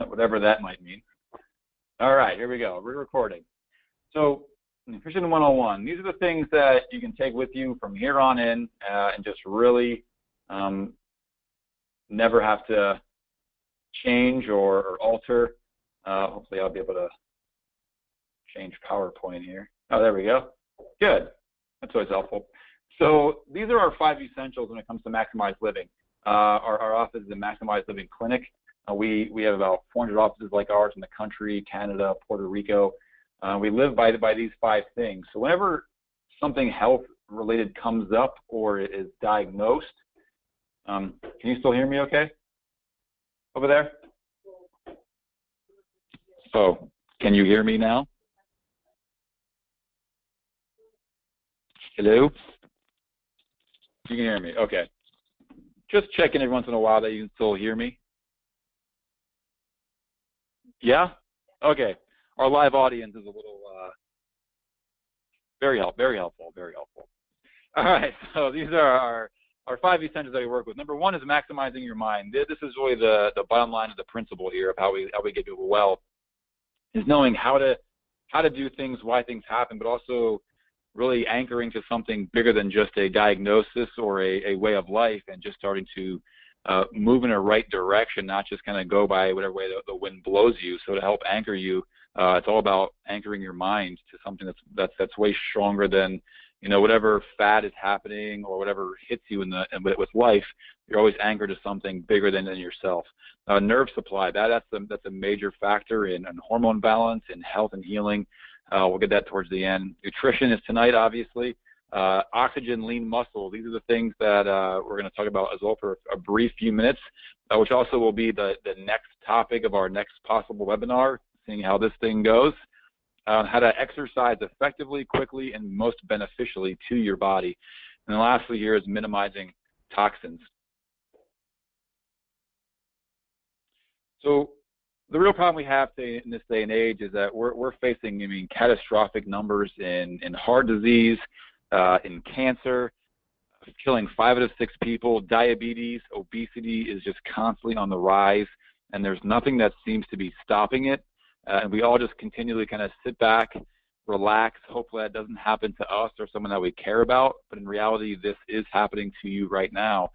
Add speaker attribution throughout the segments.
Speaker 1: whatever that might mean. All right, here we go. We're recording. So, Nutrition 101, these are the things that you can take with you from here on in and just really never have to change or alter. Hopefully I'll be able to change PowerPoint here. Oh, there we go. Good. That's always helpful. So these are our 5 essentials when it comes to maximized living. Our office is a Maximized Living Clinic. We have about 400 offices like ours in the country, Canada, Puerto Rico. We live by these 5 things. So whenever something health-related comes up or is diagnosed, can you still hear me okay? Over there? So, can you hear me now? Hello? You can hear me, okay. Just checking every once in a while that you can still hear me. Yeah? Okay. Our live audience is a little very helpful. All right, so these are our 5 essentials that we work with. Number 1 is maximizing your mind. This is really the bottom line of the principle here of how we get people well, is knowing how to do things, why things happen, but also really anchoring to something bigger than just a diagnosis or a way of life, and just starting to move in a right direction, not just kind of go by whatever way the wind blows you. So to help anchor you, it's all about anchoring your mind to something that's way stronger than, you know, whatever fad is happening or whatever hits you with life. You're always anchored to something bigger than yourself. Nerve supply, that's a major factor in hormone balance and health and healing. We'll get that towards the end. Nutrition is tonight, obviously. Oxygen, lean muscle. These are the things that we're going to talk about as well for a brief few minutes, which also will be the next topic of our next possible webinar, seeing how this thing goes. How to exercise effectively, quickly, and most beneficially to your body. And then lastly here is minimizing toxins. So the real problem we have in this day and age is that we're facing, catastrophic numbers in heart disease, in cancer, killing 5 out of 6 people. Diabetes, obesity is just constantly on the rise, and there's nothing that seems to be stopping it. And we all just continually kind of sit back, relax, hopefully that doesn't happen to us or someone that we care about. But in reality, this is happening to you right now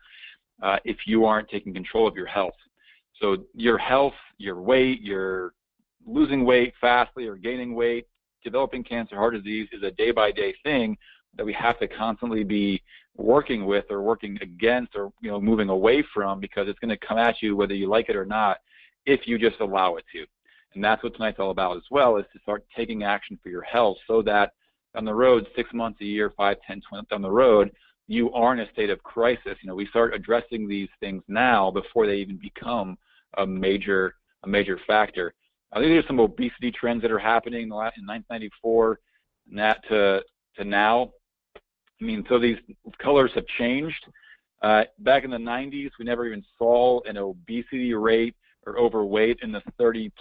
Speaker 1: if you aren't taking control of your health. So your health, your weight, you're losing weight fastly or gaining weight, developing cancer, heart disease is a day-by-day thing that we have to constantly be working with or working against or moving away from, because it's going to come at you whether you like it or not if you just allow it to. And that's what tonight's all about as well, is to start taking action for your health so that on the road, 6 months, a year, 5, 10, 20 down the road, you are in a state of crisis. We start addressing these things now before they even become a major factor. These are some obesity trends that are happening in 1994 and that to now. So these colors have changed. Back in the 90s, we never even saw an obesity rate or overweight in the 30+%.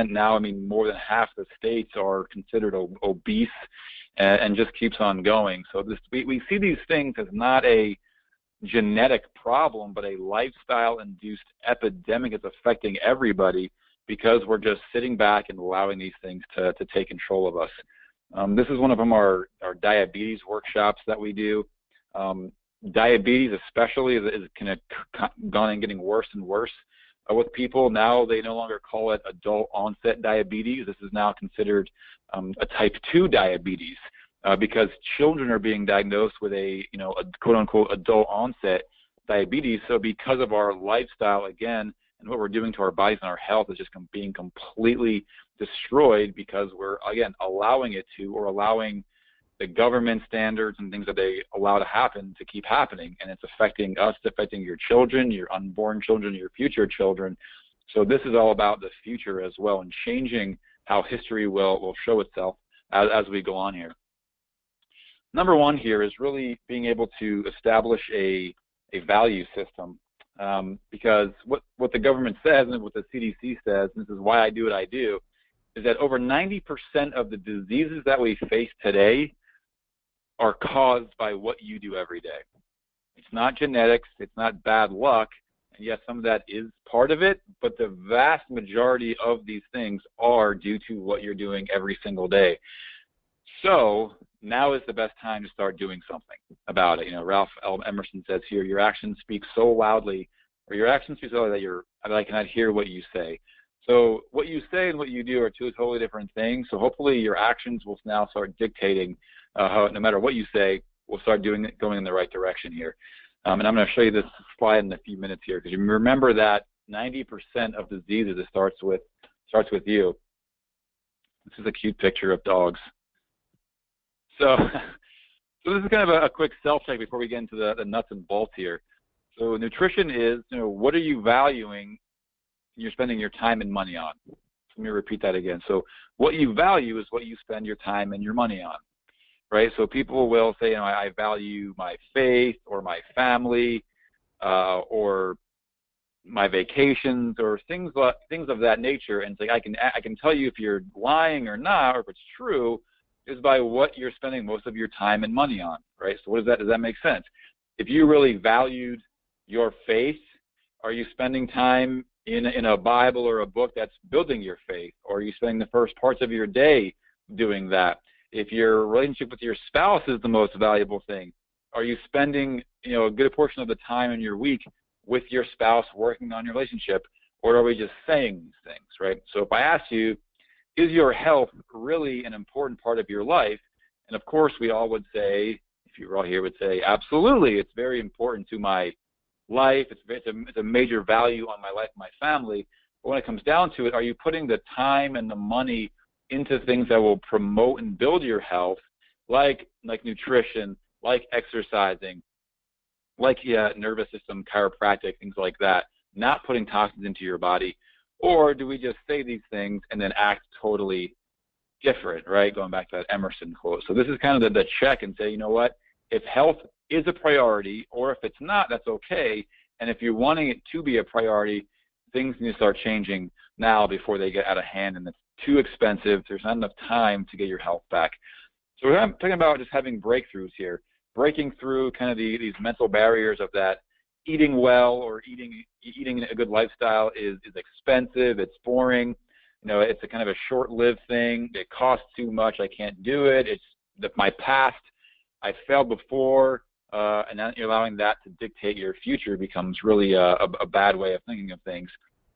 Speaker 1: Now, more than half the states are considered obese, and just keeps on going. So we see these things as not a genetic problem, but a lifestyle-induced epidemic that's affecting everybody, because we're just sitting back and allowing these things to take control of us. This is one of our diabetes workshops that we do. Diabetes especially is kind of gone and getting worse and worse with people. Now they no longer call it adult onset diabetes. This is now considered a type 2 diabetes, because children are being diagnosed with a quote unquote adult onset diabetes. So because of our lifestyle, again, and what we're doing to our bodies and our health is just being completely destroyed, because we're, again, allowing it to, or allowing the government standards and things that they allow to happen to keep happening. And it's affecting us, affecting your children, your unborn children, your future children. So this is all about the future as well, and changing how history will show itself as we go on here. Number 1 here is really being able to establish a value system. Because what the government says and what the CDC says, and this is why I do what I do, is that over 90% of the diseases that we face today are caused by what you do every day. It's not genetics, it's not bad luck, And yes, some of that is part of it, but the vast majority of these things are due to what you're doing every single day. So now is the best time to start doing something about it. Ralph L. Emerson says here, your actions speak so loudly, or your actions speak so loudly that I cannot hear what you say. So what you say and what you do are two totally different things. So hopefully your actions will now start dictating how, no matter what you say, we'll start going in the right direction here. And I'm going to show you this slide in a few minutes here, because you remember that 90% of diseases, it starts with you. This is a cute picture of dogs. So this is kind of a quick self-check before we get into the nuts and bolts here. So nutrition is, what are you valuing you're spending your time and money on? Let me repeat that again. So what you value is what you spend your time and your money on, right? So people will say, I value my faith or my family or my vacations or things of that nature. And it's like I can tell you if you're lying or not, or if it's true, is by what you're spending most of your time and money on, right? So does that make sense? If you really valued your faith, are you spending time in a Bible or a book that's building your faith? Or are you spending the first parts of your day doing that? If your relationship with your spouse is the most valuable thing, are you spending a good portion of the time in your week with your spouse working on your relationship? Or are we just saying these things, right? So if I ask you, is your health really an important part of your life? And of course we all would say, if you were all here, would say, absolutely, it's very important to my life, it's a major value on my life and my family. But when it comes down to it, are you putting the time and the money into things that will promote and build your health, like nutrition, like exercising, like nervous system, chiropractic, things like that, not putting toxins into your body? Or do we just say these things and then act totally different, right? Going back to that Emerson quote. So this is kind of the check and say, what? If health is a priority, or if it's not, that's okay. And if you're wanting it to be a priority, things need to start changing now before they get out of hand and it's too expensive. There's not enough time to get your health back. So we're talking about just having breakthroughs here, breaking through kind of these mental barriers of that eating well or eating a good lifestyle is expensive, it's boring, it's a kind of a short-lived thing, it costs too much, I can't do it, it's my past, I failed before, and then you're allowing that to dictate your future becomes really a bad way of thinking of things.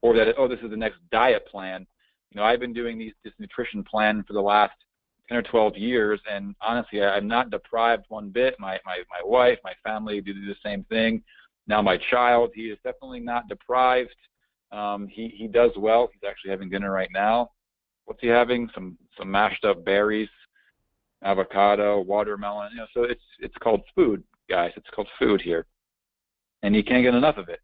Speaker 1: Or that, this is the next diet plan. I've been doing this nutrition plan for the last 10 or 12 years, and honestly, I'm not deprived one bit. My wife, my family do the same thing. Now my child, he is definitely not deprived. He does well. He's actually having dinner right now. What's he having? Some mashed up berries, avocado, watermelon. So it's called food, guys. It's called food here, and he can't get enough of it.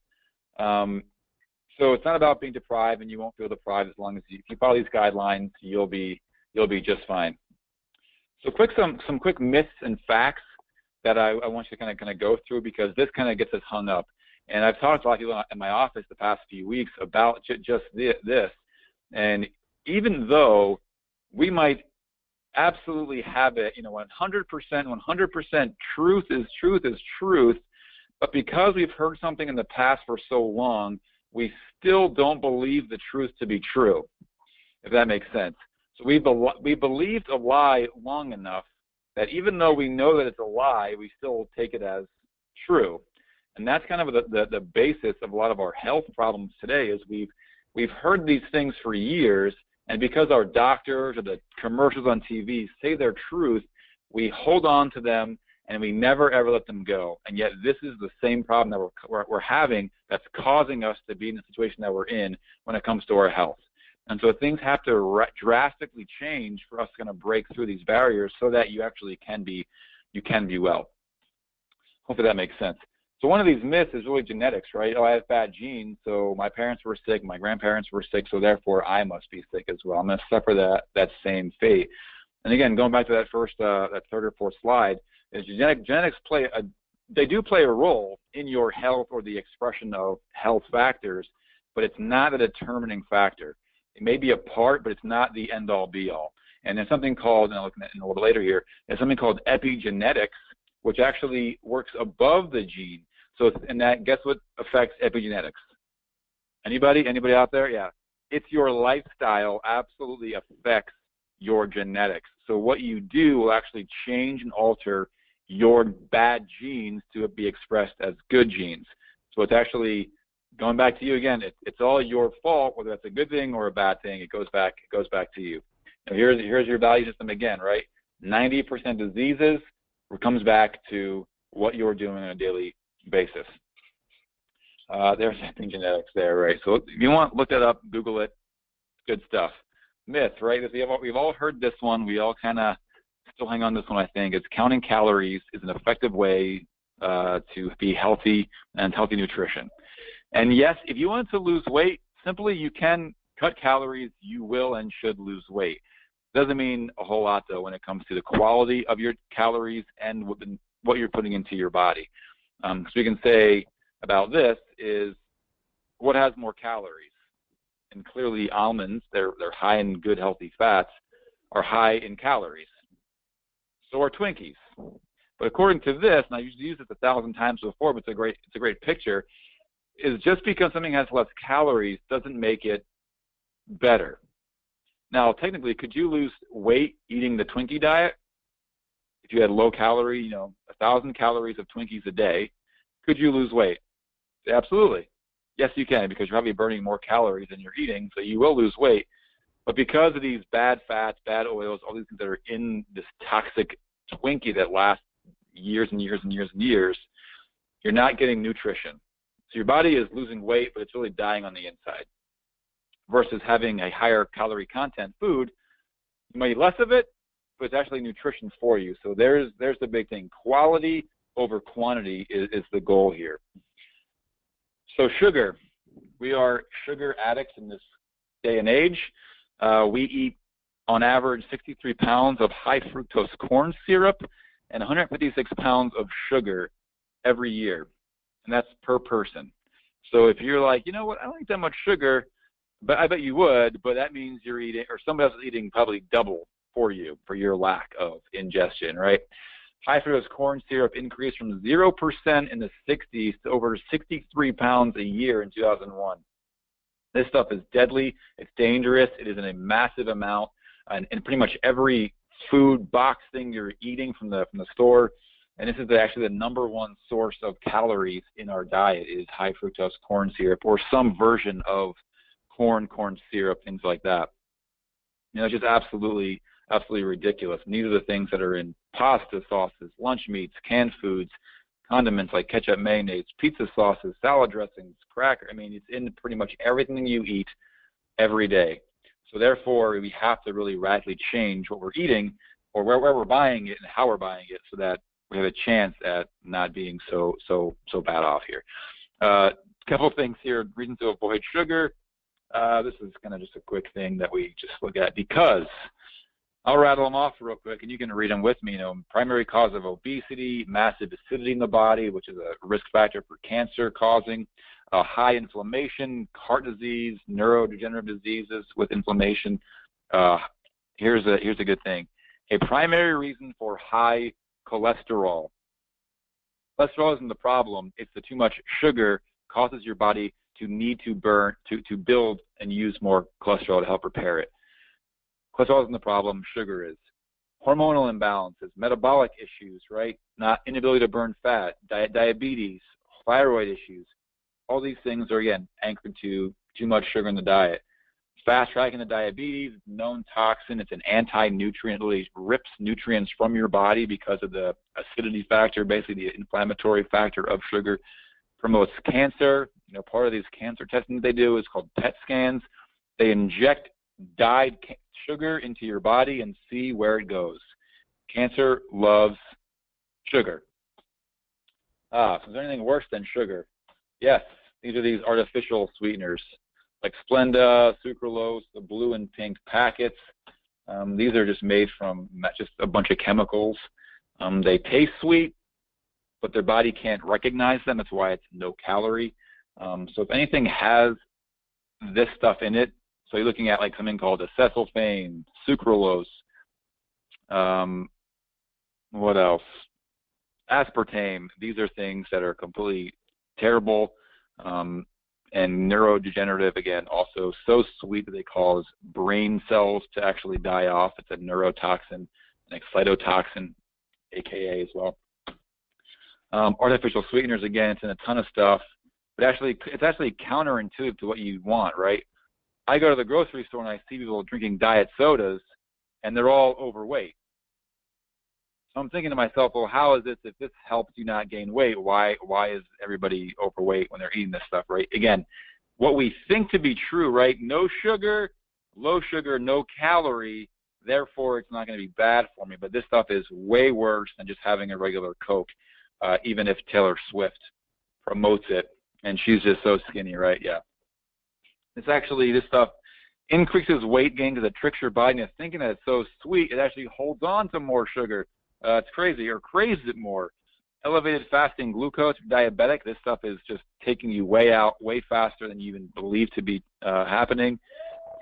Speaker 1: So it's not about being deprived, and you won't feel deprived as long as you follow these guidelines. You'll be just fine. So some quick myths and facts that I want you to kind of go through, because this kind of gets us hung up. And I've talked to a lot of people in my office the past few weeks about just this. And even though we might absolutely have it, 100% truth is truth, but because we've heard something in the past for so long, we still don't believe the truth to be true, if that makes sense. So we believed a lie long enough that even though we know that it's a lie, we still take it as true. And that's kind of the basis of a lot of our health problems today, is we've heard these things for years, and because our doctors or the commercials on TV say their truth, we hold on to them and we never ever let them go. And yet this is the same problem that we're having that's causing us to be in the situation that we're in when it comes to our health. And so things have to drastically change for us to kind of break through these barriers so that you actually can be well. Hopefully that makes sense. So one of these myths is really genetics, right? I have bad genes, so my parents were sick, my grandparents were sick, so therefore I must be sick as well. I'm going to suffer that same fate. And again, going back to that third or fourth slide, is genetics play a role in your health or the expression of health factors, but it's not a determining factor. It may be a part, but it's not the end-all, be-all. And there's something called, and I'll look at it in a little bit later here, there's something called epigenetics, which actually works above the gene. So, and that, guess what affects epigenetics? Anybody? Anybody out there? Yeah. It's your lifestyle absolutely affects your genetics. So what you do will actually change and alter your bad genes to be expressed as good genes. So it's actually, going back to you again, it's all your fault, whether that's a good thing or a bad thing. It goes back to you. Now here's your value system again, right? 90% diseases comes back to what you're doing on a daily basis. There's epigenetics there, right? So if you want, look that up, Google it. Good stuff. Myth, right? We've all heard this one. We all kind of still hang on to this one, I think. It's counting calories is an effective way to be healthy and healthy nutrition. And yes, if you want to lose weight, simply you can cut calories. You will and should lose weight. Doesn't mean a whole lot, though, when it comes to the quality of your calories and what you're putting into your body. So we can say about this is what has more calories. And clearly almonds, they're high in good healthy fats, are high in calories. So are Twinkies. But according to this, and I used to use this 1,000 times before, but it's a great picture, is just because something has less calories doesn't make it better. Now, technically, could you lose weight eating the Twinkie diet? If you had low calorie, 1,000 calories of Twinkies a day, could you lose weight? Absolutely. Yes, you can, because you're probably burning more calories than you're eating, so you will lose weight. But because of these bad fats, bad oils, all these things that are in this toxic Twinkie that lasts years and years and years and years, you're not getting nutrition. So your body is losing weight, but it's really dying on the inside. Versus having a higher calorie content food, you might eat less of it, but it's actually nutrition for you. So there's the big thing. Quality over quantity is the goal here. So sugar, we are sugar addicts in this day and age. We eat, on average, 63 pounds of high fructose corn syrup and 156 pounds of sugar every year, and that's per person. So if you're like, you know what, I don't eat that much sugar, but I bet you would, but that means you're eating, or somebody else is eating probably double for you for your lack of ingestion, right? High fructose corn syrup increased from 0% in the 60s to over 63 pounds a year in 2001. This stuff is deadly. It's dangerous. It is in a massive amount. And pretty much every food box thing you're eating from the store. And this is actually the number 1 source of calories in our diet is high fructose corn syrup or some version of corn syrup, things like that. It's just absolutely ridiculous. And these are the things that are in pasta sauces, lunch meats, canned foods, condiments like ketchup, mayonnaise, pizza sauces, salad dressings, cracker. I mean, it's in pretty much everything you eat every day. So therefore, we have to really radically change what we're eating or where we're buying it and how we're buying it so that we have a chance at not being so bad off here. Couple of things here, reasons to avoid sugar. This is kind of just a quick thing that we just look at because I'll rattle them off real quick, and you can read them with me. Primary cause of obesity, massive acidity in the body, which is a risk factor for cancer causing, high inflammation, heart disease, neurodegenerative diseases with inflammation. Here's a good thing. A primary reason for high cholesterol. Cholesterol isn't the problem. It's the too much sugar causes your body to need to build and use more cholesterol to help repair it. Cholesterol isn't the problem, sugar is. Hormonal imbalances, metabolic issues, right? Not inability to burn fat, diabetes, thyroid issues. All these things are, again, anchored to too much sugar in the diet. Fast tracking the diabetes, known toxin. It's an anti-nutrient. It really rips nutrients from your body because of the acidity factor, basically the inflammatory factor of sugar. Promotes cancer. Part of these cancer testing they do is called PET scans. They inject dyed sugar into your body and see where it goes. Cancer loves sugar. So is there anything worse than sugar? Yes, these are these artificial sweeteners like Splenda, sucralose, the blue and pink packets. These are just made from just a bunch of chemicals. They taste sweet, but their body can't recognize them. That's why it's no calorie. So if anything has this stuff in it, so you're looking at like something called acesulfame, sucralose, what else? Aspartame. These are things that are completely terrible, and neurodegenerative, again, also so sweet that they cause brain cells to actually die off. It's a neurotoxin, an excitotoxin, AKA as well. Artificial sweeteners, again, it's in a ton of stuff, but actually, it's actually counterintuitive to what you want, right? I go to the grocery store and I see people drinking diet sodas, and they're all overweight. So I'm thinking to myself, well, how is this, if this helps you not gain weight, why is everybody overweight when they're eating this stuff, right? Again, what we think to be true, right? No sugar, low sugar, no calorie, therefore it's not going to be bad for me. But this stuff is way worse than just having a regular Coke, even if Taylor Swift promotes it, and she's just so skinny, right? Yeah. It's actually, this stuff increases weight gain because it tricks your body into thinking that it's so sweet, it actually holds on to more sugar. It's crazy, or craves it more. Elevated fasting glucose, diabetic, this stuff is just taking you way out, way faster than you even believe to be happening.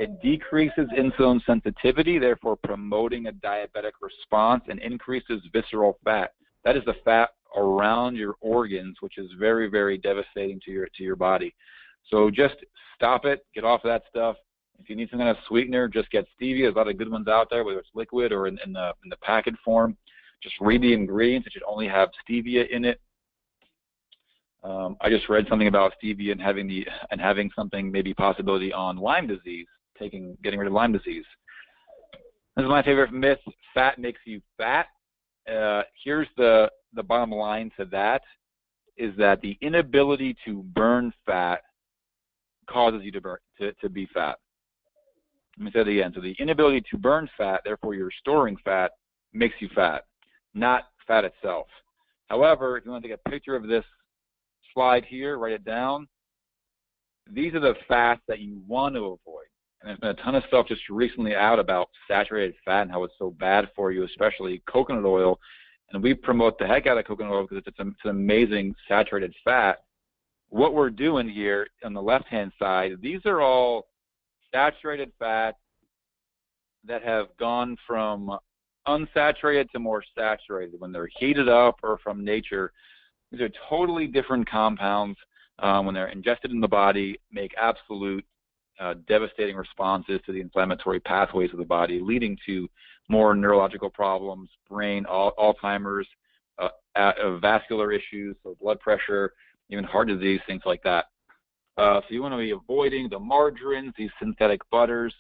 Speaker 1: It decreases insulin sensitivity, therefore promoting a diabetic response, and increases visceral fat. That is the fat around your organs, which is very, very devastating to your body. So just stop it, get off of that stuff. If you need some kind of sweetener, just get stevia. There's a lot of good ones out there, whether it's liquid or in the packet form. Just read the ingredients. It should only have stevia in it. I just read something about stevia and having something, maybe possibility on Lyme disease, getting rid of Lyme disease. This is my favorite myth: fat makes you fat. Here's the bottom line to that: is that the inability to burn fat causes you to be fat. Let me say it again. So the inability to burn fat, therefore you're storing fat, makes you fat, not fat itself. However, if you want to take a picture of this slide here, write it down. These are the fats that you want to avoid. And there's been a ton of stuff just recently out about saturated fat and how it's so bad for you, especially coconut oil. And we promote the heck out of coconut oil because it's an amazing saturated fat. What we're doing here on the left-hand side, these are all saturated fats that have gone from unsaturated to more saturated when they're heated up or from nature. These are totally different compounds. When they're ingested in the body, make absolute devastating responses to the inflammatory pathways of the body, leading to more neurological problems, brain, Alzheimer's, vascular issues, so blood pressure, even heart disease, things like that. So you want to be avoiding the margarines, these synthetic butters,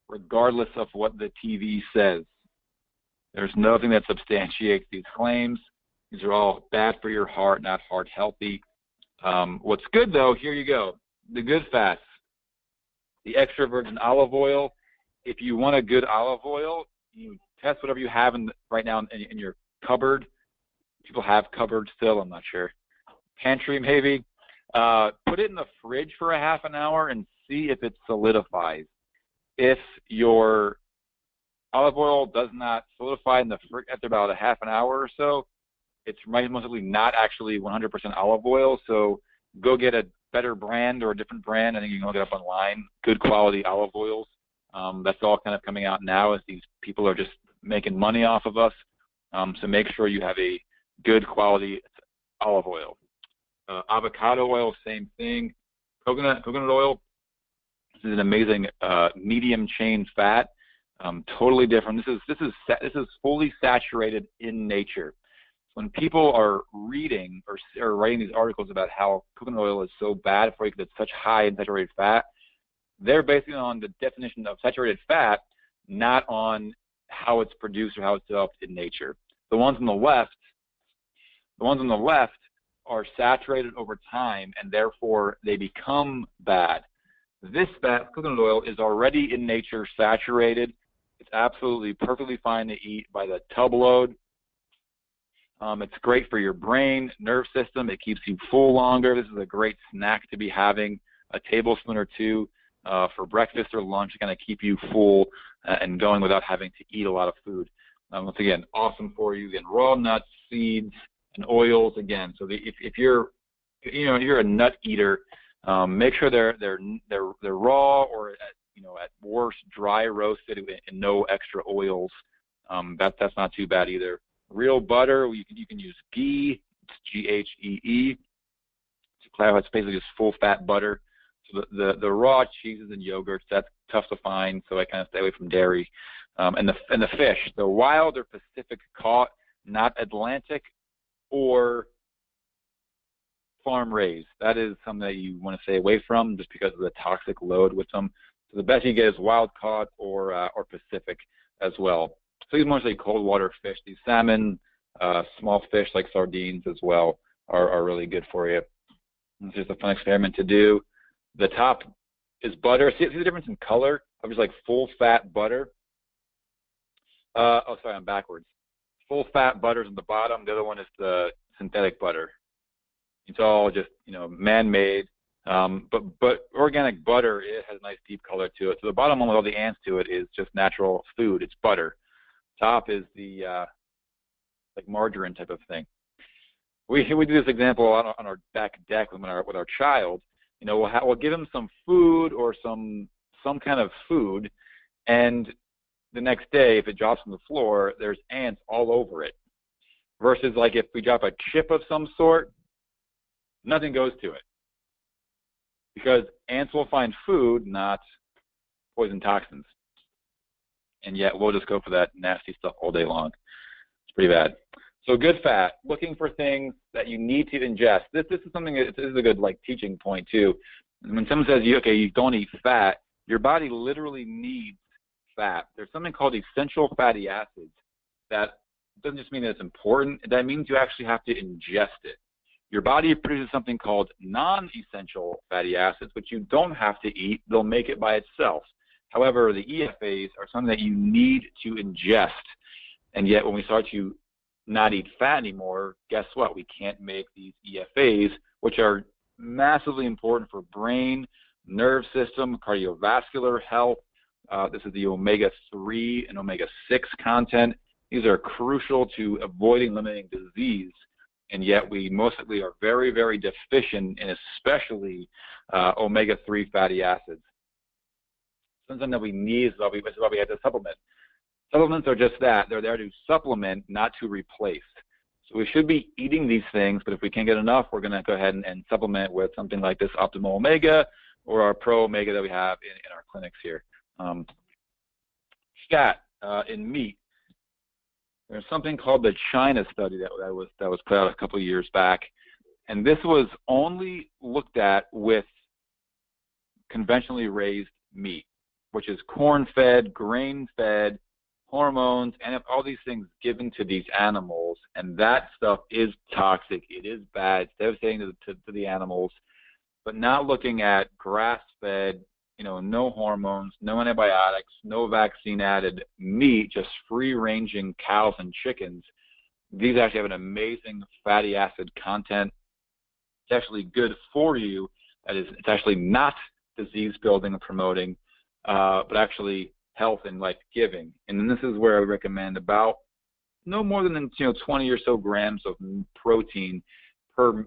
Speaker 1: regardless of what the TV says. There's nothing that substantiates these claims. These are all bad for your heart, not heart healthy. What's good, though, here you go. The good fats. The extra virgin olive oil. If you want a good olive oil, you test whatever you have right now in your cupboard. People have cupboards still, I'm not sure. Pantry, maybe. Put it in the fridge for a half an hour and see if it solidifies. If your olive oil does not solidify in the fridge after about a half an hour or so, it's most likely not actually 100% olive oil. So go get a better brand or a different brand. I think you can look it up online. Good quality olive oils. That's all kind of coming out now as these people are just making money off of us. So make sure you have a good quality olive oil. Avocado oil, same thing. Coconut oil. This is an amazing medium chain fat. Totally different. This is fully saturated in nature. When people are reading or writing these articles about how coconut oil is so bad for you because it's such high in saturated fat, they're basing it on the definition of saturated fat, not on how it's produced or how it's developed in nature. The ones on the left are saturated over time, and therefore they become bad. This fat, coconut oil, is already in nature saturated. It's absolutely perfectly fine to eat by the tub load. It's great for your brain, nerve system. It keeps you full longer. This is a great snack to be having, a tablespoon or two for breakfast or lunch to kind of keep you full and going without having to eat a lot of food. Once again, awesome for you. Again, raw nuts, seeds, and oils. Again, so if you're a nut eater, make sure they're raw or at worst dry roasted and no extra oils. That's not too bad either. Real butter, you can use ghee, it's Ghee. It's It's basically just full fat butter. So the raw cheeses and yogurts, that's tough to find, so I kind of stay away from dairy. And the fish, the wild or Pacific caught, not Atlantic or farm raised. That is something that you want to stay away from just because of the toxic load with them. So the best you get is wild caught or Pacific as well. So these mostly cold water fish. These salmon, small fish like sardines as well are really good for you. It's just a fun experiment to do. The top is butter. See the difference in color of just like full fat butter? Oh, sorry, I'm backwards. Full fat butter is on the bottom. The other one is the synthetic butter. It's all just, man-made. But organic butter, it has a nice deep color to it. So the bottom one with all the ants to it is just natural food. It's butter. Top is the like margarine type of thing. We do this example on our back deck with our child. We'll give him some food or some kind of food, and the next day, if it drops on the floor, there's ants all over it. Versus like if we drop a chip of some sort, nothing goes to it. Because ants will find food, not poison toxins. And yet we'll just go for that nasty stuff all day long. It's pretty bad. So good fat, looking for things that you need to ingest. This is something, this is a good teaching point too. When someone says, you don't eat fat, your body literally needs fat. There's something called essential fatty acids. That doesn't just mean that it's important. That means you actually have to ingest it. Your body produces something called non-essential fatty acids, which you don't have to eat. They'll make it by itself. However, the EFAs are something that you need to ingest. And yet when we start to not eat fat anymore, guess what? We can't make these EFAs, which are massively important for brain, nerve system, cardiovascular health. This is the omega-3 and omega-6 content. These are crucial to avoiding limiting disease, and yet we mostly are very, very deficient in especially omega-3 fatty acids. Something that we need is why we have to supplement. Supplements are just that. They're there to supplement, not to replace. So we should be eating these things, but if we can't get enough, we're going to go ahead and supplement with something like this Optimal Omega or our Pro Omega that we have in our clinics here. Fat in meat. There's something called the China study that was put out a couple of years back, and this was only looked at with conventionally raised meat, which is corn-fed, grain-fed, hormones, and all these things given to these animals, and that stuff is toxic. It is bad. It's devastating to the animals, but not looking at grass-fed, no hormones, no antibiotics, no vaccine-added meat, just free-ranging cows and chickens. These actually have an amazing fatty acid content. It's actually good for you. It's actually not disease-building and promoting, but actually health and life-giving. And then this is where I recommend about no more than 20 or so grams of protein per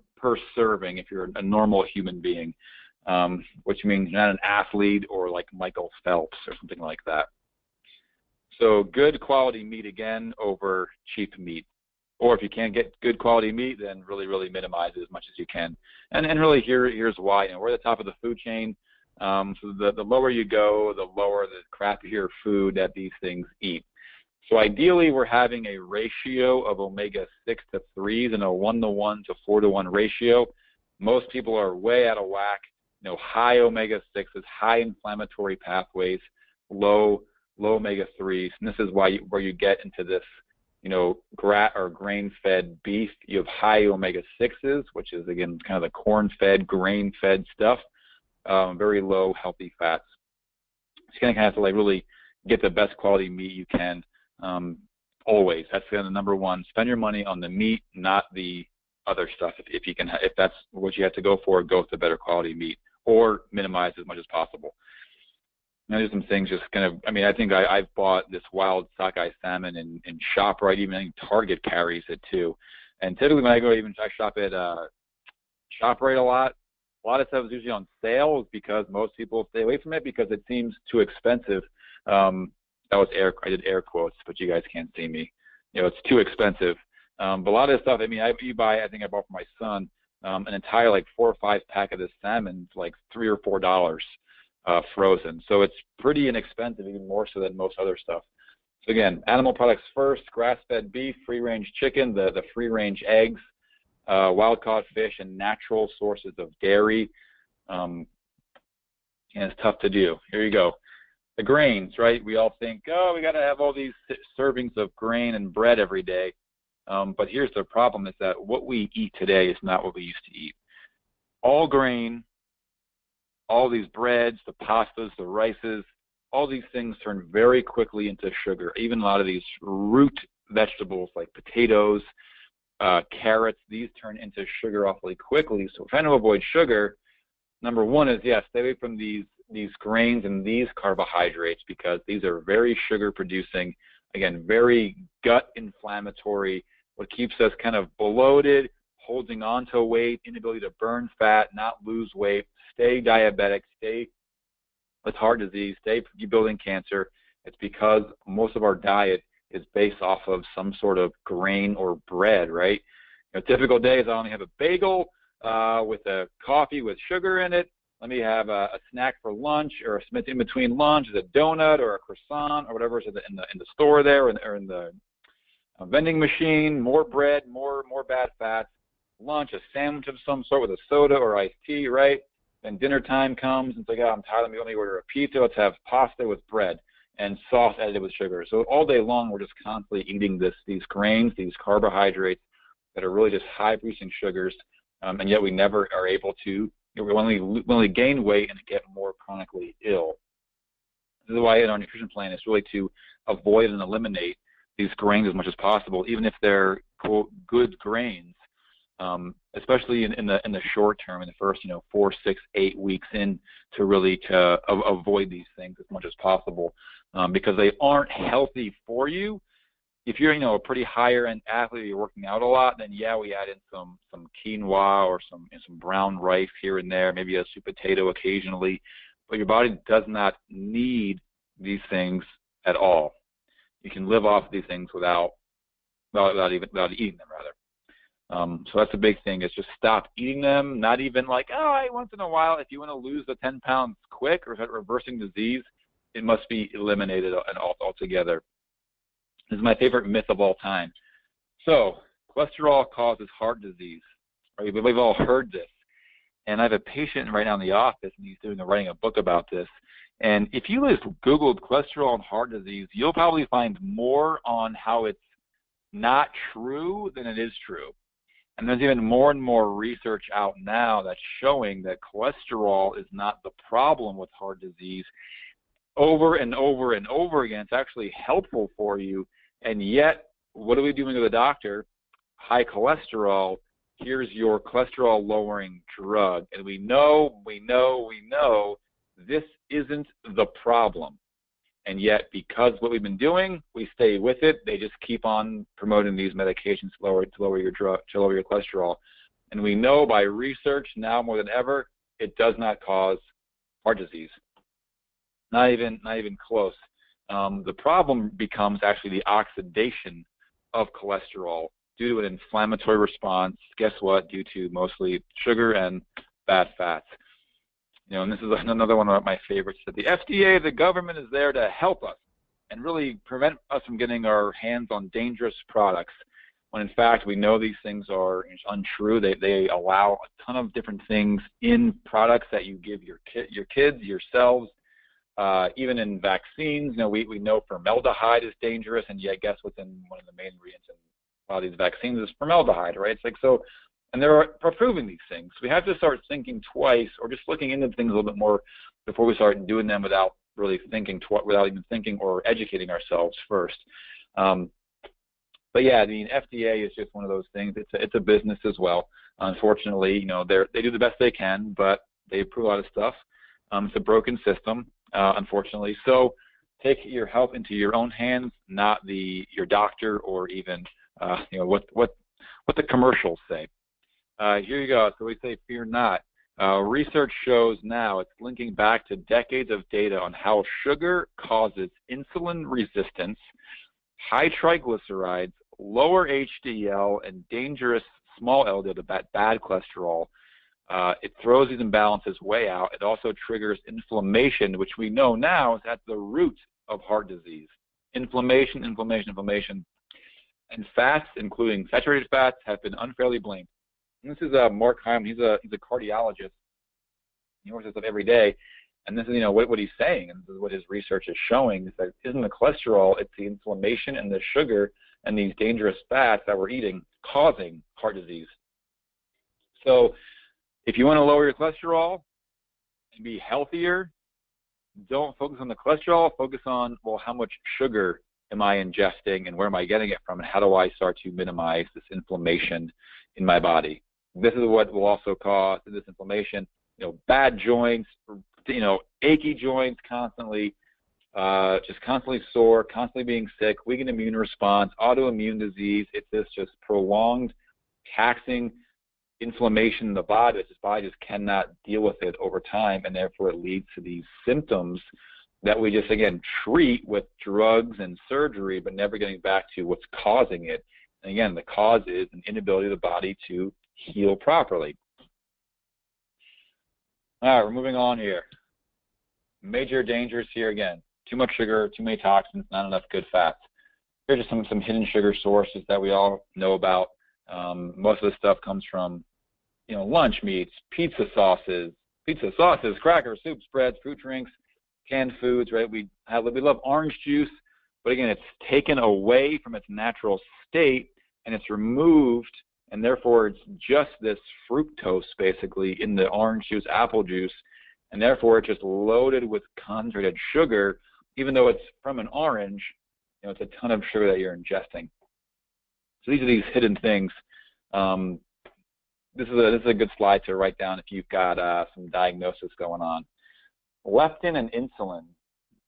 Speaker 1: serving if you're a normal human being. Which means you're not an athlete or like Michael Phelps or something like that. So good quality meat again over cheap meat. Or if you can't get good quality meat, then really, really minimize it as much as you can. And really here's why. We're at the top of the food chain. So the lower you go, the lower the crappier food that these things eat. So ideally, we're having a ratio of omega-6 to 3s in a 1-to-1 to 4-to-1 ratio. Most people are way out of whack. High omega-6s, high inflammatory pathways, low omega-3s, and this is where you get into this, grain-fed beef. You have high omega-6s, which is again kind of the corn-fed, grain-fed stuff. Very low healthy fats. So you're gonna kind of have to really get the best quality meat you can. Always, that's kind of the number one. Spend your money on the meat, not the other stuff. If you can, if that's what you have to go for, go with the better quality meat, or minimize as much as possible. Now, there's some things just kind of, I think I've bought this wild sockeye salmon in ShopRite, even I think Target carries it too. And typically when I shop at ShopRite a lot of stuff is usually on sale because most people stay away from it because it seems too expensive. I did air quotes, but you guys can't see me. It's too expensive. But a lot of this stuff, I think I bought for my son an entire like 4 or 5 pack of this salmon for like $3 or $4 frozen. So it's pretty inexpensive, even more so than most other stuff. So again, animal products first: grass-fed beef, free-range chicken, the free-range eggs, wild-caught fish, and natural sources of dairy. And it's tough to do. Here you go. The grains, right? We all think, oh, we got to have all these servings of grain and bread every day. But here's the problem: is that what we eat today is not what we used to eat. All grain, all these breads, the pastas, the rices, all these things turn very quickly into sugar. Even a lot of these root vegetables like potatoes, carrots, these turn into sugar awfully quickly. So trying to avoid sugar, number one is, yes, stay away from these grains and these carbohydrates, because these are very sugar producing, again, very gut inflammatory, what keeps us kind of bloated, holding on to weight, inability to burn fat, not lose weight, stay diabetic, stay with heart disease, stay building cancer. It's because most of our diet is based off of some sort of grain or bread, right? You know, typical days, I only have a bagel with a coffee with sugar in it. Let me have a snack for lunch, or in between lunch is a donut or a croissant or whatever is in the store there, or in the vending machine. More bread, more bad fats. Lunch, a sandwich of some sort with a soda or iced tea, right? Then dinner time comes, and it's like, oh, I'm tired, let me order a pizza. Let's have pasta with bread and sauce added with sugar. So all day long, we're just constantly eating these grains, these carbohydrates that are really just high-producing sugars, and yet we never are able to. We only gain weight and get more chronically ill. This is why in our nutrition plan is really to avoid and eliminate these grains as much as possible, even if they're quote good grains. Especially in the short term, in the first 4, 6, 8 weeks in, to really avoid these things as much as possible, because they aren't healthy for you. If you're a pretty higher end athlete, you're working out a lot, then yeah, we add in some quinoa or some brown rice here and there, maybe a sweet potato occasionally, but your body does not need these things at all. You can live off these things without eating them, rather. So that's a big thing, is just stop eating them. Not even like, once in a while. If you want to lose the 10 pounds quick or start reversing disease, it must be eliminated altogether. This is my favorite myth of all time. So cholesterol causes heart disease. Right? We've all heard this. And I have a patient right now in the office, and he's writing a book about this. And if you just Googled cholesterol and heart disease, you'll probably find more on how it's not true than it is true. And there's even more and more research out now that's showing that cholesterol is not the problem with heart disease. Over and over and over again, it's actually helpful for you. And yet, what are we doing to the doctor? High cholesterol, here's your cholesterol-lowering drug. And we know this isn't the problem. And yet, because what we've been doing, we stay with it. They just keep on promoting these medications to lower your cholesterol. And we know by research now more than ever, it does not cause heart disease. Not even close. The problem becomes actually the oxidation of cholesterol due to an inflammatory response. Guess what? Due to mostly sugar and bad fats. And this is another one of my favorites, that the FDA, the government, is there to help us and really prevent us from getting our hands on dangerous products, when in fact we know these things are untrue. They allow a ton of different things in products that you give your kids, yourselves, even in vaccines. We know formaldehyde is dangerous, and yet guess what's in one of the main ingredients in a lot of these vaccines is formaldehyde, right? It's like so. And they're approving these things. We have to start thinking twice, or just looking into things a little bit more before we start doing them without really thinking, without even thinking or educating ourselves first. But yeah, the FDA is just one of those things. It's a business as well. Unfortunately, they do the best they can, but they approve a lot of stuff. It's a broken system, unfortunately. So take your health into your own hands, not your doctor, or even what the commercials say. Here you go. So we say, fear not. Research shows now, it's linking back to decades of data on how sugar causes insulin resistance, high triglycerides, lower HDL, and dangerous small LDL, the bad cholesterol. It throws these imbalances way out. It also triggers inflammation, which we know now is at the root of heart disease. Inflammation, inflammation, inflammation. And fats, including saturated fats, have been unfairly blamed. And this is Mark Hyman. He's a cardiologist. He works this stuff every day. And this is, what he's saying, and this is what his research is showing, is that it isn't the cholesterol, it's the inflammation and the sugar and these dangerous fats that we're eating causing heart disease. So if you want to lower your cholesterol and be healthier, don't focus on the cholesterol, focus on, well, how much sugar am I ingesting and where am I getting it from, and how do I start to minimize this inflammation in my body? This is what will also cause this inflammation, bad joints, achy joints constantly, just constantly sore, constantly being sick, weakened immune response, autoimmune disease. It's this just prolonged, taxing inflammation in the body that this body just cannot deal with it over time, and therefore it leads to these symptoms that we just, again, treat with drugs and surgery, but never getting back to what's causing it. And again, the cause is an inability of the body to heal properly. All right, we're moving on here. Major dangers here again. Too much sugar, too many toxins, not enough good fats. Here's just some hidden sugar sources that we all know about. Most of the stuff comes from, lunch meats, pizza sauces, crackers, soup, spreads, fruit drinks, canned foods, right? We love orange juice, but again, it's taken away from its natural state and it's removed, and therefore it's just this fructose basically in the orange juice, apple juice, and therefore it's just loaded with concentrated sugar, even though it's from an orange, it's a ton of sugar that you're ingesting. So these are these hidden things. This is a good slide to write down if you've got some diagnosis going on. Leptin and insulin,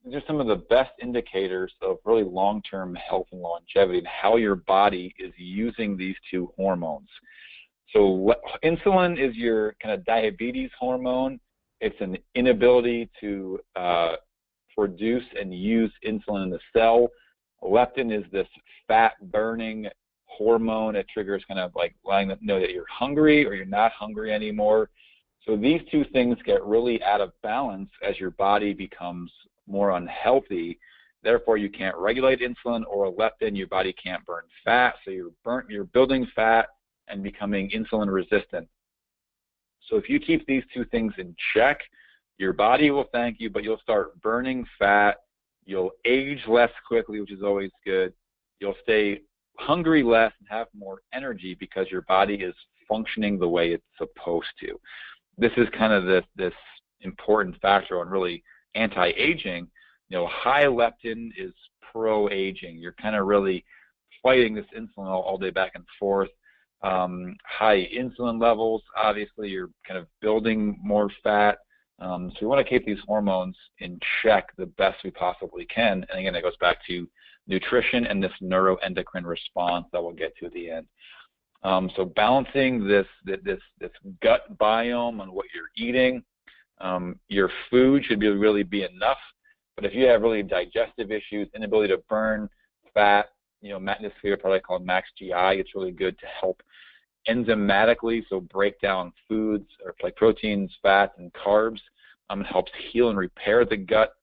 Speaker 1: these are some of the best indicators of really long-term health and longevity and how your body is using these two hormones. So insulin is your kind of diabetes hormone. It's an inability to produce and use insulin in the cell. Leptin is this fat-burning hormone. It triggers kind of like letting them know that you're hungry or you're not hungry anymore. So these two things get really out of balance as your body becomes more unhealthy. Therefore, you can't regulate insulin or leptin. Your body can't burn fat. So you're building fat and becoming insulin resistant. So if you keep these two things in check, your body will thank you, but you'll start burning fat. You'll age less quickly, which is always good. You'll stay hungry less and have more energy because your body is functioning the way it's supposed to. This is kind of this important factor on really anti-aging. High leptin is pro-aging. You're kind of really fighting this insulin all day back and forth. High insulin levels, obviously, you're kind of building more fat. So we want to keep these hormones in check the best we possibly can. And again, it goes back to nutrition and this neuroendocrine response that we'll get to at the end. So balancing this gut biome on what you're eating, your food should really be enough. But if you have really digestive issues, inability to burn fat, Matt Nisfier, a product called Max GI, it's really good to help enzymatically, so break down foods or like proteins, fats, and carbs. It helps heal and repair the gut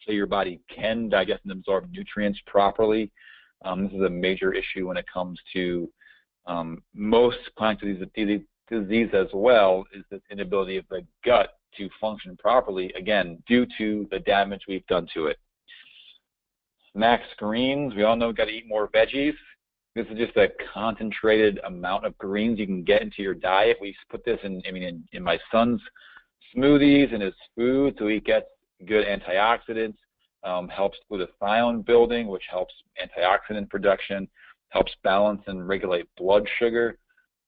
Speaker 1: so your body can digest and absorb nutrients properly. This is a major issue when it comes to most chronic disease as well, is this inability of the gut to function properly, again, due to the damage we've done to it. Max Greens, we all know, got to eat more veggies. This is just a concentrated amount of greens you can get into your diet. We put this in my son's smoothies and his food, so he gets good antioxidants, helps glutathione building, which helps antioxidant production, helps balance and regulate blood sugar.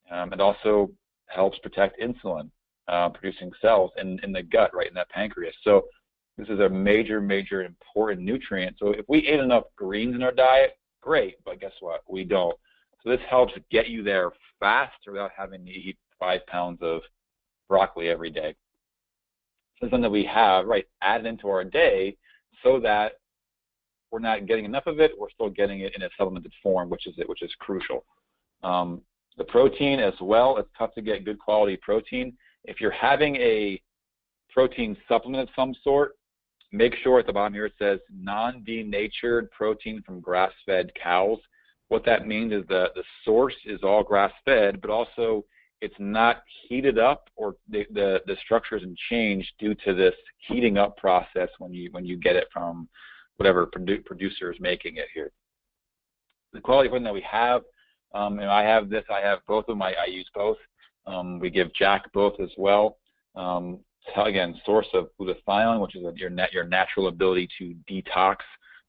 Speaker 1: It also helps protect insulin producing cells in the gut, right in that pancreas. So this is a major, major important nutrient. So if we ate enough greens in our diet, great, but guess what? We don't. So this helps get you there fast without having to eat 5 pounds of broccoli every day. So something that we have, right, added into our day so that we're not getting enough of it, we're still getting it in a supplemented form, which is crucial. The protein as well, it's tough to get good quality protein. If you're having a protein supplement of some sort, make sure at the bottom here it says non-denatured protein from grass-fed cows. What that means is the source is all grass-fed, but also it's not heated up, or the structure isn't changed due to this heating up process when you get it from whatever producer is making it here. The quality protein that we have, and I have this, I have both of them, I use both. We give Jack both as well. Again, source of glutathione, which is your natural ability to detox,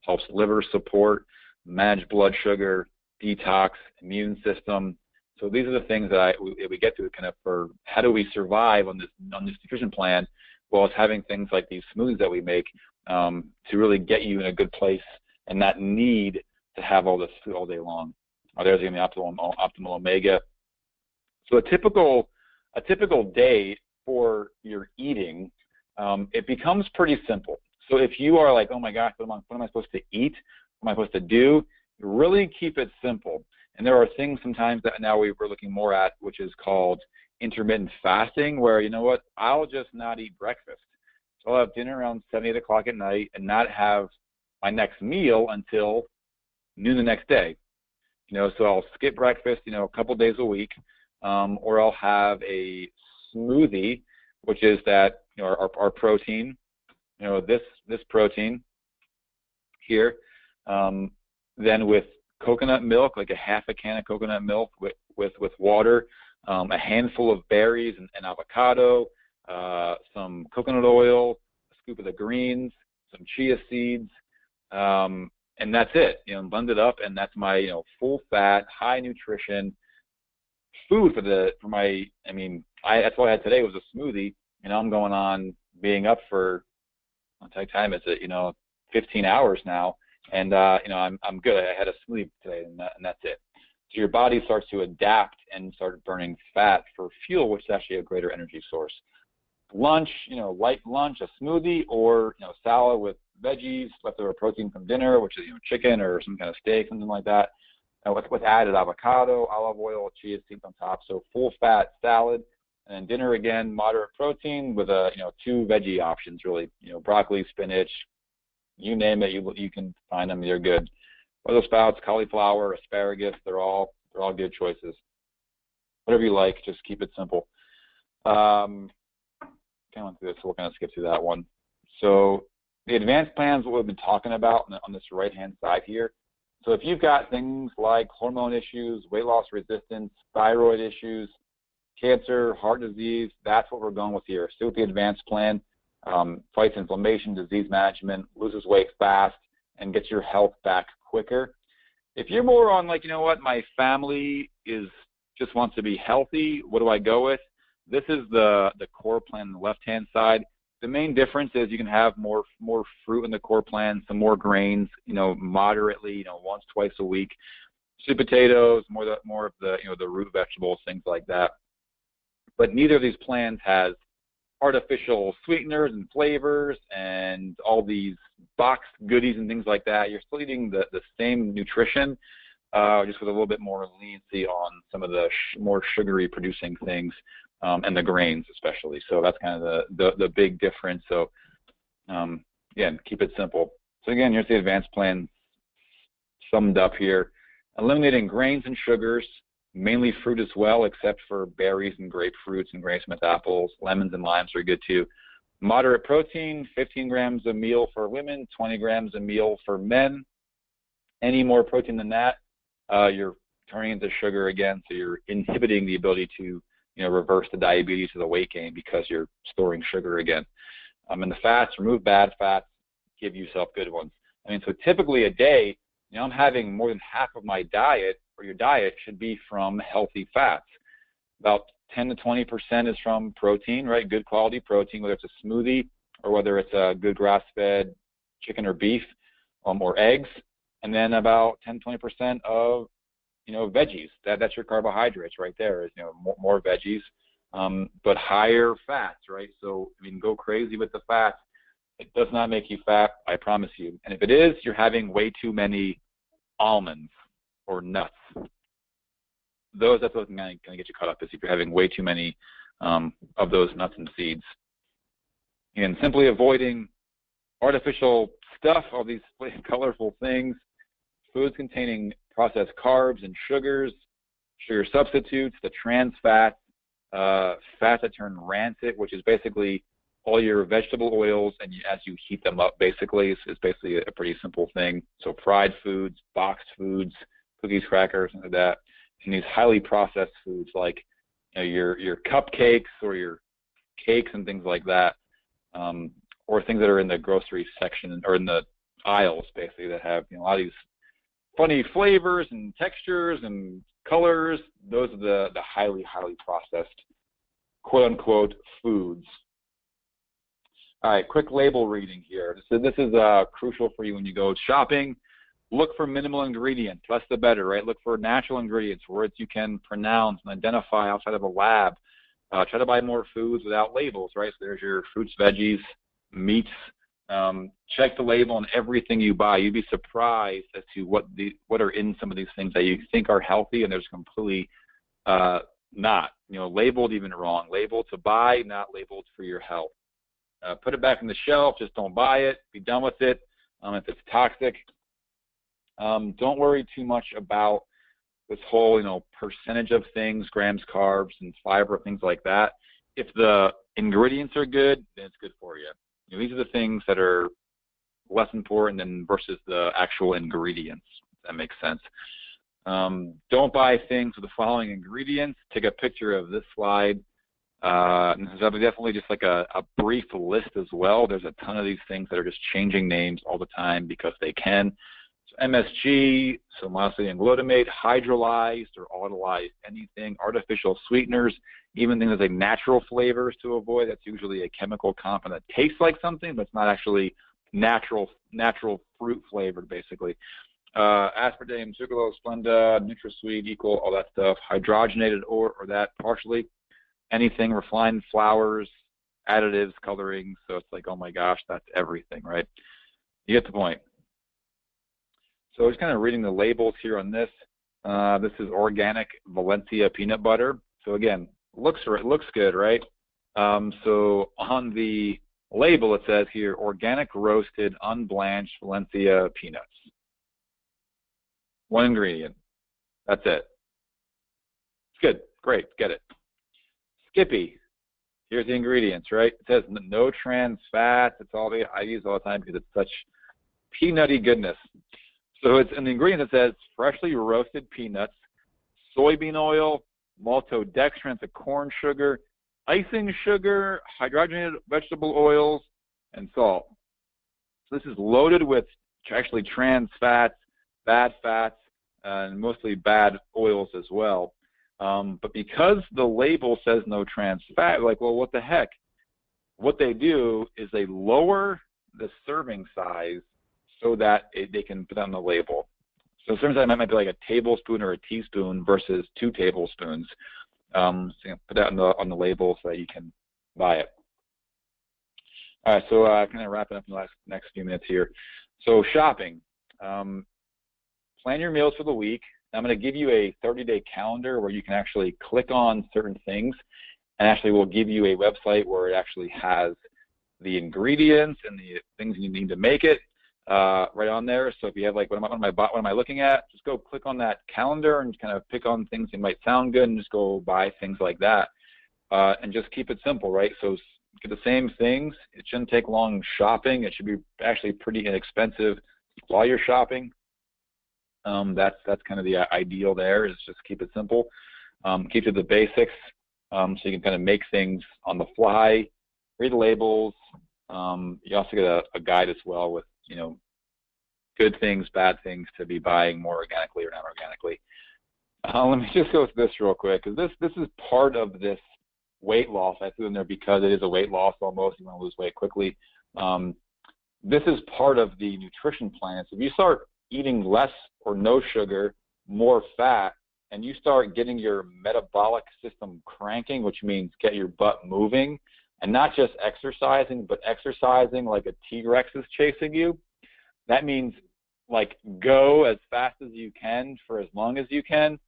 Speaker 1: helps liver support, manage blood sugar, detox, immune system. So these are the things that we get to kind of for how do we survive on this nutrition plan. Well, it's having things like these smoothies that we make to really get you in a good place and not need to have all this food all day long. There's the optimal omega. So a typical day for your eating, it becomes pretty simple. So if you are like, oh my gosh, what am I supposed to eat? What am I supposed to do? Really keep it simple. And there are things sometimes that now we're looking more at, which is called intermittent fasting, where, you know what, I'll just not eat breakfast. So I'll have dinner around 7, 8 o'clock at night and not have my next meal until noon the next day. So I'll skip breakfast, a couple days a week, or I'll have a smoothie, which is that, our protein, this protein here, then with coconut milk, like a half a can of coconut milk with water, a handful of berries and avocado, some coconut oil, a scoop of the greens, some chia seeds, and that's it. Blend it up, and that's my full fat, high nutrition food for my. That's what I had today was a smoothie. I'm going on being up for, what time is it? 15 hours now. And I'm good. I had a smoothie today, and that's it. So your body starts to adapt and start burning fat for fuel, which is actually a greater energy source. Lunch, light lunch, a smoothie, or salad with veggies, leftover protein from dinner, which is chicken or some kind of steak, something like that, with added avocado, olive oil, chia seeds on top. So full fat salad, and then dinner again, moderate protein with 2 veggie options really, broccoli, spinach. You name it, you can find them. They're good. Brussels sprouts, cauliflower, asparagus, they're all good choices. Whatever you like, just keep it simple. Kind of went through this, so we'll kind of skip through that one. So the advanced plan is what we've been talking about on this right-hand side here. So if you've got things like hormone issues, weight loss resistance, thyroid issues, cancer, heart disease, that's what we're going with here. Still with the advanced plan. Fights inflammation, disease management, loses weight fast, and gets your health back quicker. If you're more on like, my family just wants to be healthy, what do I go with? This is the core plan on the left-hand side. The main difference is you can have more fruit in the core plan, some more grains, moderately, once, twice a week. Sweet potatoes, more of the, the root vegetables, things like that. But neither of these plans has artificial sweeteners and flavors and all these boxed goodies and things like that. You're still eating the same nutrition, just with a little bit more leniency on some of the more sugary producing things, and the grains especially. So that's kind of the big difference. So again, keep it simple. So again, here's the advanced plan summed up here. Eliminating grains and sugars, mainly fruit as well, except for berries and grapefruits and Granny Smith apples. Lemons and limes are good too. Moderate protein, 15 grams a meal for women, 20 grams a meal for men. Any more protein than that, you're turning into sugar again, so you're inhibiting the ability to reverse the diabetes or the weight gain because you're storing sugar again. And the fats, remove bad fats, give yourself good ones. So typically a day, I'm having more than half of my diet, or your diet should be from healthy fats. About 10 to 20% is from protein, right? Good quality protein, whether it's a smoothie or whether it's a good grass-fed chicken or beef, or eggs. And then about 10 to 20% of veggies. That's your carbohydrates right there. Is more veggies, but higher fats, right? So go crazy with the fats. It does not make you fat, I promise you. And if it is, you're having way too many almonds or nuts. that's what's going to get you caught up, is if you're having way too many of those nuts and seeds. And simply avoiding artificial stuff, all these colorful things, foods containing processed carbs and sugars, sugar substitutes, the trans fats, fats that turn rancid, which is basically all your vegetable oils, and as you heat them up, basically, it's basically a pretty simple thing. So fried foods, boxed foods, cookies, crackers, things like that, and these highly processed foods like your cupcakes or your cakes and things like that, or things that are in the grocery section or in the aisles, basically, that have a lot of these funny flavors and textures and colors. Those are the highly processed, quote unquote, foods. All right, quick label reading here. So this is crucial for you when you go shopping. Look for minimal ingredients, less the better, right? Look for natural ingredients, words you can pronounce and identify outside of a lab. Try to buy more foods without labels, right? So there's your fruits, veggies, meats. Check the label on everything you buy. You'd be surprised as to what are in some of these things that you think are healthy, and there's completely not. Labeled even wrong. Labeled to buy, not labeled for your health. Put it back on the shelf. Just don't buy it. Be done with it. If it's toxic, don't worry too much about this whole, percentage of things, grams, carbs, and fiber, things like that. If the ingredients are good, then it's good for you. These are the things that are less important than versus the actual ingredients, if that makes sense. Don't buy things with the following ingredients. Take a picture of this slide. And this is definitely just like a brief list as well. There's a ton of these things that are just changing names all the time because they can. So MSG, so monosodium glutamate, hydrolyzed or autolyzed anything, artificial sweeteners, even things like natural flavors to avoid. That's usually a chemical compound that tastes like something, but it's not actually natural fruit flavored, basically. Aspartame, sucralose, Splenda, NutraSweet, Equal, all that stuff. Hydrogenated or that partially. Anything, refined flours, additives, colorings. So it's like, oh my gosh, that's everything, right? You get the point. So just kind of reading the labels here on this. This is organic Valencia peanut butter. So again, it looks good, right? So on the label it says here, organic roasted unblanched Valencia peanuts. One ingredient. That's it. It's good. Great. Get it. Skippy. Here's the ingredients, right? It says no trans fats. It's all I use all the time because it's such peanutty goodness. So it's in the ingredient that says freshly roasted peanuts, soybean oil, maltodextrin, the corn sugar, icing sugar, hydrogenated vegetable oils, and salt. So this is loaded with actually trans fats, bad fats, and mostly bad oils as well. But because the label says no trans fat, like, well, what the heck? What they do is they lower the serving size so that they can put that on the label. So serving size might be like a tablespoon or a teaspoon versus 2 tablespoons. So put that on the label so that you can buy it. All right, so kind of wrapping up in the next few minutes here. So shopping. Plan your meals for the week. I'm going to give you a 30-day calendar where you can actually click on certain things, and actually we'll give you a website where it actually has the ingredients and the things you need to make it right on there. So if you have like, what am I looking at? Just go click on that calendar and kind of pick on things that might sound good and just go buy things like that. And just keep it simple, right? So get the same things. It shouldn't take long shopping. It should be actually pretty inexpensive while you're shopping. That's kind of the ideal there, is just keep it simple. Keep to the basics, so you can kind of make things on the fly, read the labels. You also get a guide as well with, good things, bad things to be buying more organically or not organically. Let me just go through this real quick, because this is part of this weight loss. I threw in there because it is a weight loss almost. You want to lose weight quickly. This is part of the nutrition plan. So if you start eating less or no sugar, more fat, and you start getting your metabolic system cranking, which means get your butt moving, and not just exercising, but exercising like a T-Rex is chasing you, that means like go as fast as you can for as long as you can.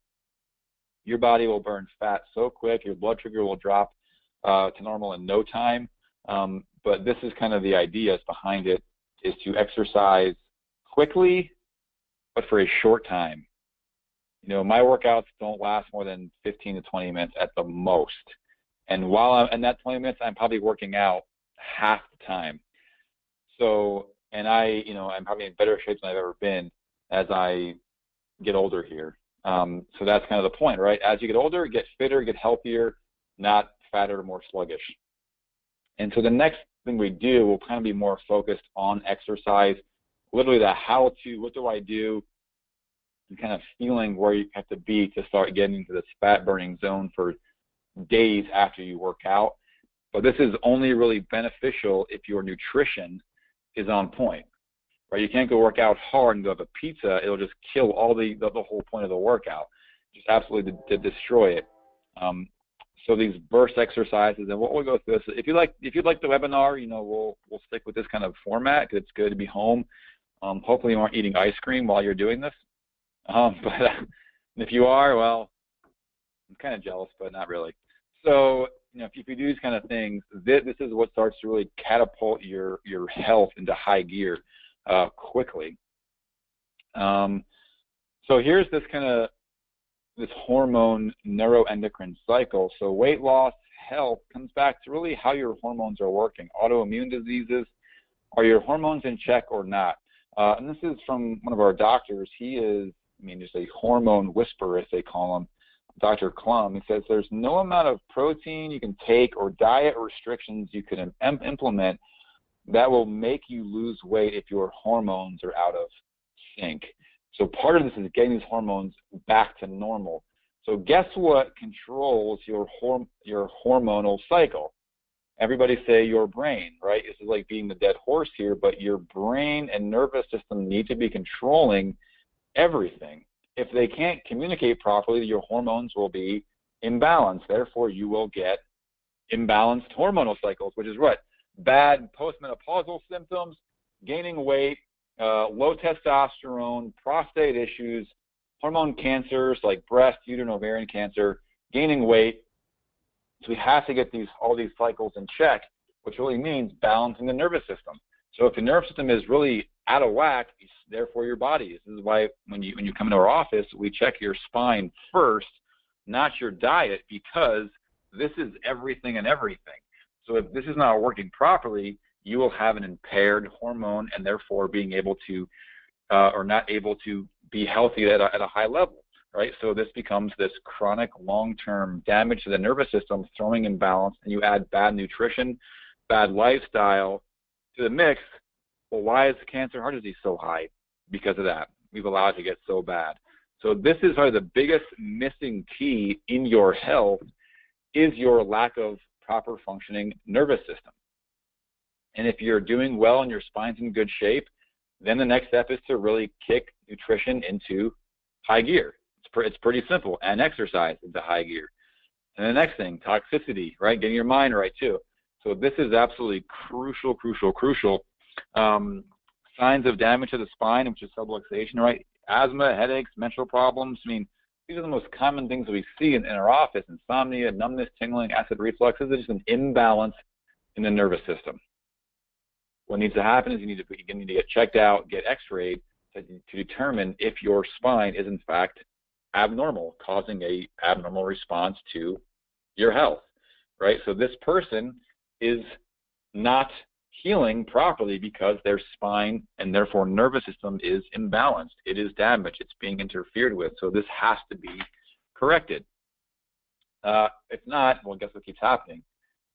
Speaker 1: your body will burn fat so quick, your blood sugar will drop to normal in no time. But this is kind of the idea behind it, is to exercise quickly, but for a short time. You know, my workouts don't last more than 15 to 20 minutes at the most. And while I'm in that 20 minutes, I'm probably working out half the time. So, and I'm probably in better shape than I've ever been as I get older here. So that's kind of the point, right? As you get older, get fitter, get healthier, not fatter or more sluggish. And so the next thing we do will kind of be more focused on exercise, literally the how to, what do I do, and kind of feeling where you have to be to start getting into this fat burning zone for days after you work out. But this is only really beneficial if your nutrition is on point, right? You can't go work out hard and go have a pizza. It'll just kill all the whole point of the workout, just absolutely to destroy it. So these burst exercises, and we'll go through this. If you'd like the webinar, we'll stick with this kind of format because it's good to be home. Hopefully you aren't eating ice cream while you're doing this. But if you are, well, I'm kind of jealous, but not really. So, if you do these kind of things, this is what starts to really catapult your health into high gear quickly. So here's this hormone neuroendocrine cycle. So weight loss, health comes back to really how your hormones are working. Autoimmune diseases, are your hormones in check or not? And this is from one of our doctors. He is, just a hormone whisperer, as they call him, Dr. Klum. He says there's no amount of protein you can take or diet restrictions you can implement that will make you lose weight if your hormones are out of sync. So part of this is getting these hormones back to normal. So guess what controls your hormonal cycle? Everybody say your brain, right? This is like being the dead horse here, but your brain and nervous system need to be controlling everything. If they can't communicate properly, your hormones will be imbalanced. Therefore, you will get imbalanced hormonal cycles, which is what? Bad postmenopausal symptoms, gaining weight, low testosterone, prostate issues, hormone cancers like breast, uterine, ovarian cancer, gaining weight. So we have to get all these cycles in check, which really means balancing the nervous system. So if the nervous system is really out of whack, therefore your body is. This is why when you come into our office, we check your spine first, not your diet, because this is everything and everything. So if this is not working properly, you will have an impaired hormone and therefore being able to or not able to be healthy at a high level, right? So this becomes this chronic long-term damage to the nervous system, throwing imbalance, and you add bad nutrition, bad lifestyle to the mix. Well, why is cancer and heart disease so high? Because of that. We've allowed it to get so bad. So this is probably the biggest missing key in your health is your lack of proper functioning nervous system. And if you're doing well and your spine's in good shape, then the next step is to really kick nutrition into high gear. It's pretty simple, and exercise into high gear. And the next thing, toxicity, right? Getting your mind right too. So this is absolutely crucial. Signs of damage to the spine, which is subluxation, right? Asthma, headaches, menstrual problems. These are the most common things that we see in our office. Insomnia, numbness, tingling, acid reflux. This is just an imbalance in the nervous system. What needs to happen is you need to get checked out, get x-rayed to determine if your spine is in fact abnormal, causing a abnormal response to your health, right? So this person is not healing properly because their spine and therefore nervous system is imbalanced. It is damaged. It's being interfered with. So this has to be corrected. If not, well, guess what keeps happening?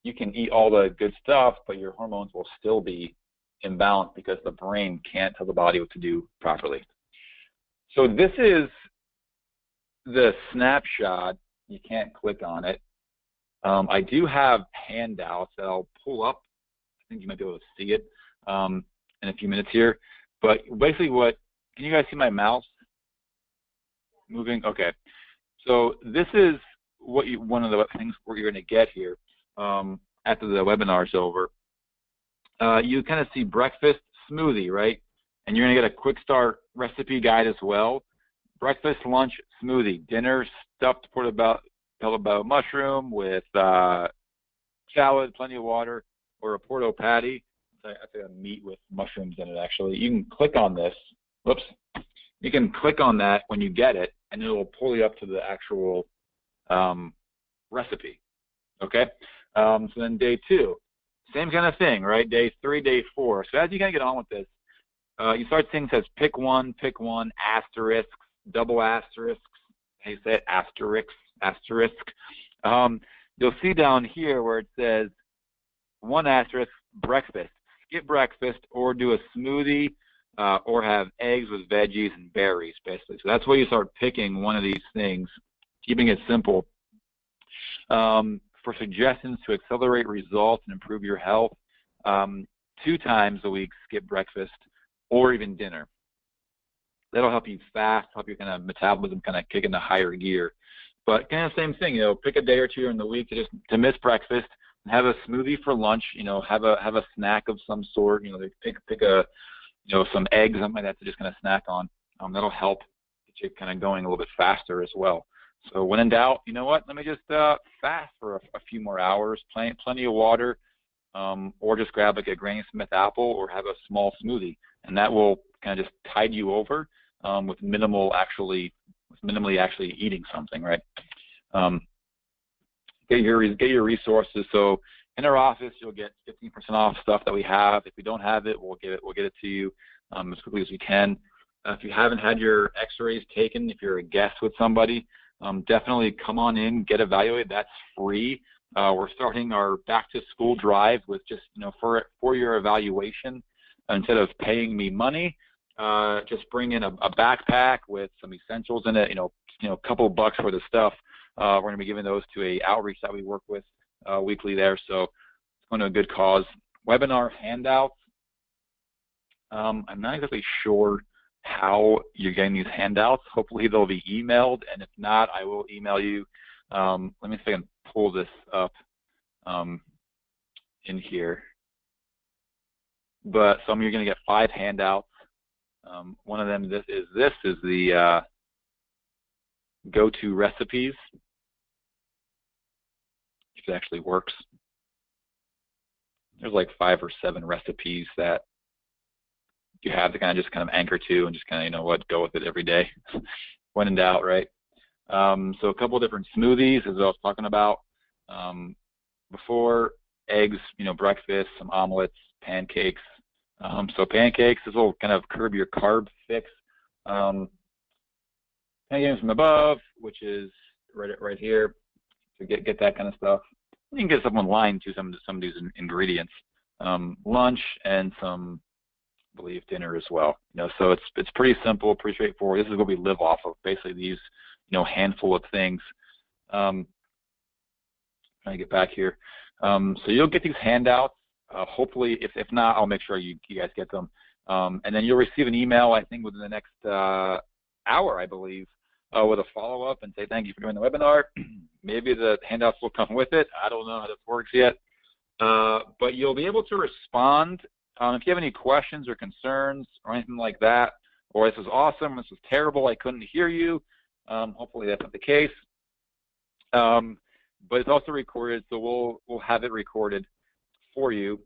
Speaker 1: You can eat all the good stuff, but your hormones will still be imbalanced because the brain can't tell the body what to do properly. So this is the snapshot. You can't click on it. I do have handouts that I'll pull up. I think you might be able to see it in a few minutes here. But basically can you guys see my mouse moving? Okay. So this is one of the things you're going to get here after the webinar's over. You kind of see breakfast smoothie, right? And you're going to get a quick start recipe guide as well. breakfast, lunch, smoothie. Dinner, stuffed portobello mushroom with salad, plenty of water, or a porto patty. I think a meat with mushrooms in it, actually. You can click on this. Whoops. You can click on that when you get it, and it will pull you up to the actual recipe. Okay? So then day 2, same kind of thing, right? Day 3, day 4. So as you kind of get on with this, you start seeing it says pick one, asterisks, double asterisks. How you say it? Asterisk. You'll see down here where it says 1 asterisk, breakfast. Skip breakfast or do a smoothie or have eggs with veggies and berries, basically. So that's where you start picking one of these things, keeping it simple. For suggestions to accelerate results and improve your health, 2 times a week skip breakfast or even dinner. That'll help you fast, help your kind of metabolism kind of kick into higher gear. But kind of same thing, pick a day or 2 in the week to miss breakfast, and have a smoothie for lunch. Have a snack of some sort. Pick a some eggs, something like that to just kind of snack on. That'll help get you kind of going a little bit faster as well. So when in doubt, you know what? Let me just fast for a few more hours, plenty of water, or just grab like a Granny Smith apple or have a small smoothie, and that will kind of just tide you over with minimally actually eating something, right? Get your resources. So in our office, you'll get 15% off stuff that we have. If we don't have it, we'll get it to you as quickly as we can. If you haven't had your X-rays taken, if you're a guest with somebody, definitely come on in, get evaluated. That's free. We're starting our back-to-school drive with just for your evaluation. Instead of paying me money, just bring in a backpack with some essentials in it. A couple of bucks worth of stuff. We're going to be giving those to a outreach that we work with weekly there. So it's going to a good cause. Webinar handouts. I'm not exactly sure how you're getting these handouts. Hopefully they'll be emailed, and if not, I will email you. Let me see if I can pull this up in here. But some of you are going to get 5 handouts. One of them is the go-to recipes. If it actually works. There's like 5 or 7 recipes that you have to kind of anchor to and just kind of go with it every day when in doubt, right? So a couple of different smoothies, as I was talking about before. Eggs, breakfast, some omelets, pancakes. So pancakes, this will kind of curb your carb fix. Pancakes from above, which is right here, to get that kind of stuff. You can get some online too, some of these ingredients. Lunch and some, I believe, dinner as well. So it's pretty simple, pretty straightforward. This is what we live off of, basically these handful of things. Trying to get back here. So you'll get these handouts. Hopefully, if not, I'll make sure you guys get them. And then you'll receive an email, I think, within the next hour, I believe, with a follow-up and say thank you for doing the webinar. Maybe the handouts will come with it. I don't know how this works yet. But you'll be able to respond if you have any questions or concerns or anything like that, or this is awesome, this is terrible, I couldn't hear you. Hopefully that's not the case. But it's also recorded, so we'll have it recorded for you.